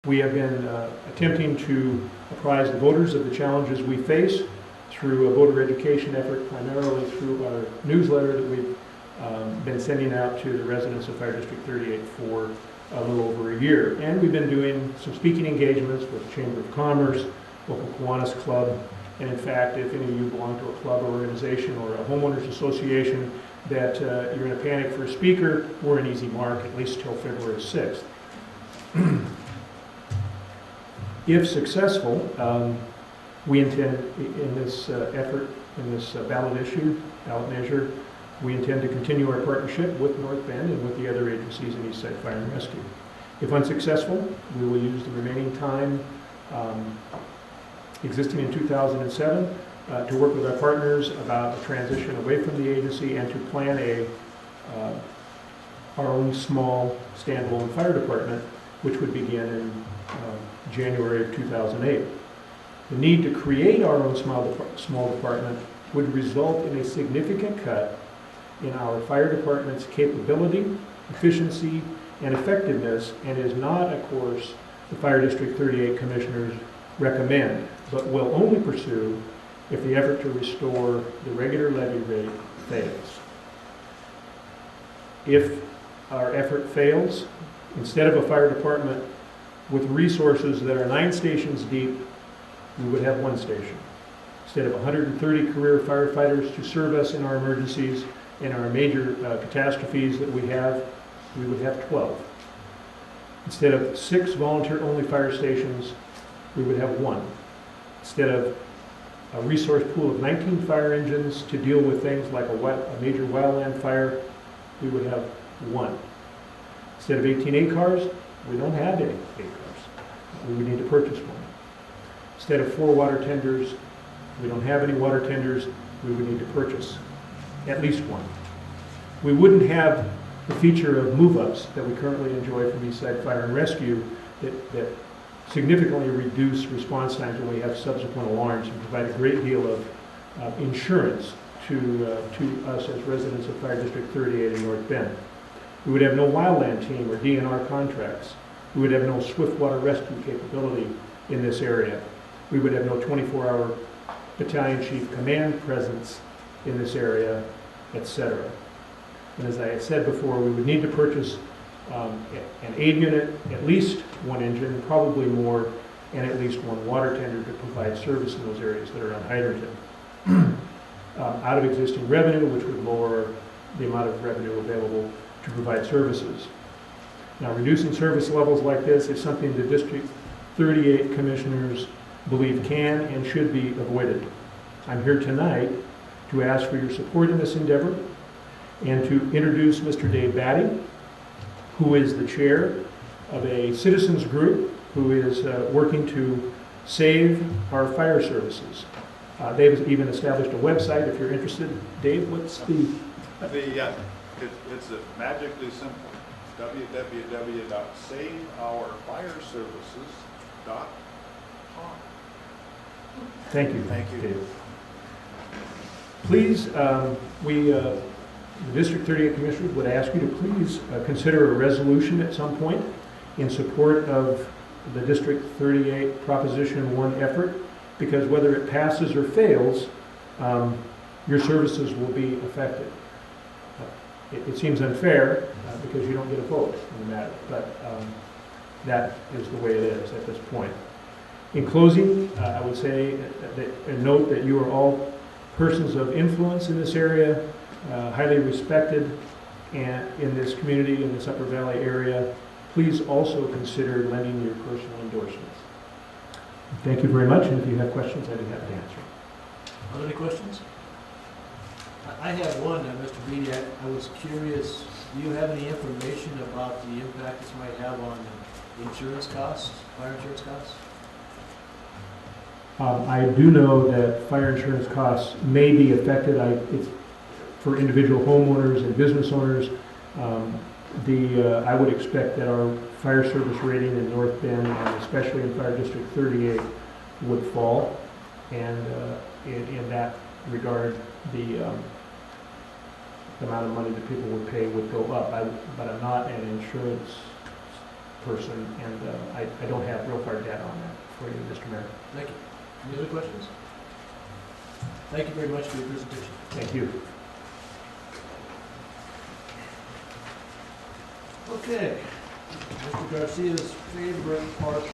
We have been attempting to apprise the voters of the challenges we face through a voter education effort, primarily through our newsletter that we've been sending out to the residents of Fire District 38 for a little over a year. And we've been doing some speaking engagements with the Chamber of Commerce, local Kiwanis Club, and in fact, if any of you belong to a club or organization or a homeowners association that you're in a panic for a speaker, we're an easy mark, at least till February 6th. If successful, we intend in this effort, in this ballot measure, we intend to continue our partnership with North Bend and with the other agencies in Eastside Fire and Rescue. If unsuccessful, we will use the remaining time existing in 2007 to work with our partners about a transition away from the agency and to plan our own small standalone fire department, which would begin in January of 2008. The need to create our own small department would result in a significant cut in our fire department's capability, efficiency, and effectiveness, and is not a course the Fire District 38 commissioners recommend, but will only pursue if the effort to restore the regular levy rate fails. If our effort fails, instead of a fire department with resources that are 9 stations deep, we would have 1 station. Instead of 130 career firefighters to serve us in our emergencies and our major catastrophes that we would have 12. Instead of 6 volunteer-only fire stations, we would have 1. Instead of a resource pool of 19 fire engines to deal with things like a major wildland fire, we would have 1. Instead of 18 ACARs, we don't have any ACARs. We would need to purchase 1. Instead of 4 water tenders, we don't have any water tenders, we would need to purchase at least 1. We wouldn't have the feature of move-ups that we currently enjoy from Eastside Fire and Rescue that significantly reduce response times when we have subsequent alarms and provide a great deal of insurance to us as residents of Fire District 38 in North Bend. We would have no wildland team or DNR contracts. We would have no swiftwater rescue capability in this area. We would have no 24-hour battalion chief command presence in this area, etc. And as I had said before, we would need to purchase an aid unit, at least 1 engine, probably more, and at least 1 water tender to provide service in those areas that are on hydrogen. Out of existing revenue, which would lower the amount of revenue available to provide services. Now, reducing service levels like this is something the District 38 commissioners believe can and should be avoided. I'm here tonight to ask for your support in this endeavor and to introduce Mr. Dave Batty, who is the chair of a citizens group who is working to save our fire services. They've even established a website if you're interested. Dave, what's the... It's magically simple. www.saveourfireservices.com. Thank you. Thank you, Dave. Please, the District 38 Commissioners would ask you to please consider a resolution at some point in support of the District 38 Proposition 1 effort, because whether it passes or fails, your services will be affected. It seems unfair because you don't get a vote in the matter, but that is the way it is at this point. In closing, I would say and note that you are all persons of influence in this area, highly respected and in this community, in this Upper Valley area. Please also consider lending your personal endorsements. Thank you very much, and if you have questions, I'd be happy to answer. Are there any questions? I have one, Mr. Pedee. I was curious, do you have any information about the impact this might have on insurance costs, fire insurance costs? I do know that fire insurance costs may be affected. It's for individual homeowners and business owners. I would expect that our fire service rating in North Bend, and especially in Fire District 38, would fall. And in that regard, the amount of money that people would pay would go up. But I'm not an insurance person, and I don't have real hard data on that for you, Mr. Mayor. Thank you. Any other questions? Thank you very much for your presentation. Thank you. Okay. Mr. Garcia's favorite part